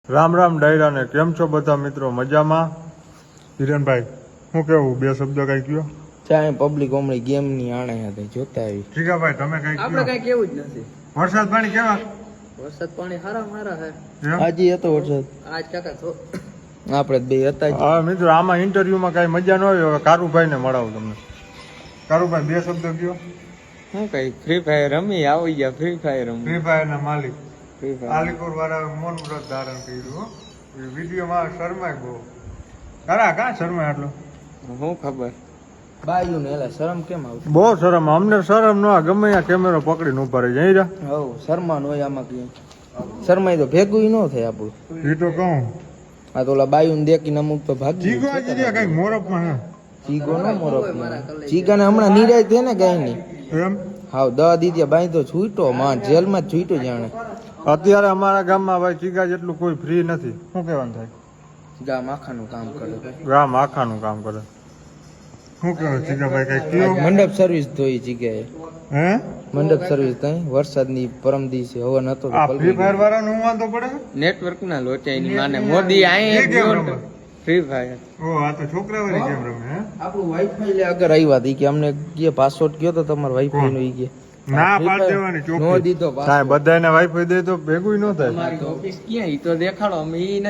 રામ રામ ડાયરા ને કેમ છો બધા મિત્રો મજામાં? હિરણભાઈ શું કેવું બે શબ્દ કઈ કયો? ચાય પબ્લિક હમણાં ગેમ ની આણે હતી જોતા આવી. જીગાભાઈ તમે કઈ આપણે કઈ કેવું જ નથી. વરસાદ પાણી કેવા? વરસાદ પાણી હારા હે. આજે હતો વરસાદ. આજ કાકા તો આપણે બે હતા જ. હા મિત્રો આમાં ઇન્ટરવ્યુમાં કઈ મજા ન આવી. હવે કારુભાઈ ને મળાવું તમને. કારુભાઈ બે શબ્દ કયો? શું કઈ ફ્રી ફાયર રમી આવી ગયા. ફ્રી ફાયર રમી. ફ્રી ફાયર ના માલિક ફ્રી ફાયર આલીપુર વાળા મૌન વ્રત ધારણ કર્યું. વિડીયોમાં શરમાય બહુ. કાં શરમાય આટલો? શું ખબર બાયુ ને એલા શરમ કેમ આવતી? બહુ શરમ. અમને શરમ ન આવે. ગમે ત્યાં કેમેરો પકડીને ઉભા રહી જાય. હવ શરમાન હોય આમાં કઈ શરમાય તો ભેગું ન થાય આપણું. એ તો કહું. આ તો ઓલા બાયુ ને દેખીને અમુક તો ભાગી જીગો આજે કઈક મોરપમાં હે. ચીગો નો મોરો ચીગા ને હમણાં નિરાય છે ને ગાય ની એમ હાવ 10 દીધા બાઈ તો છૂટો માં જેલમાં જ છૂટો જાણે. અત્યારે અમારા ગામમાં ભાઈ ચીગા જેટલું કોઈ ફ્રી નથી. શું કહેવાનું થાય? ગામ આખાનું કામ કરે. ગામ આખાનું કામ કરે. શું કહેવાય ચીગાભાઈ કઈ કયો? મંડપ સર્વિસ ધોઈ જગ્યાએ. હે મંડપ સર્વિસ તઈ વરસાદની પરમ દિવસે હવન હતો આ ફ્રી ફાયર વાળાનો હું વાંધો પડે? નેટવર્ક ના લોચાઈની માને મોદી આય ફ્રી ફાયર. ઓ આ તો છોકરા વાળી ગેમ રમે હે. આપણું વાઈફાઈ લે આગળ આવ્યા હતી કે અમને કે પાસવર્ડ કયો તો તમારો વાઈફાઈ નો ઈ કે ના પાડ દેવાની નો ચોખ્ખી. દીધો કાંઈ બધાને વાઈફાઈ દે તો ભેગું ન થાય. ઓફિસ ક્યાં ઈ તો દેખાડો અમે ઈ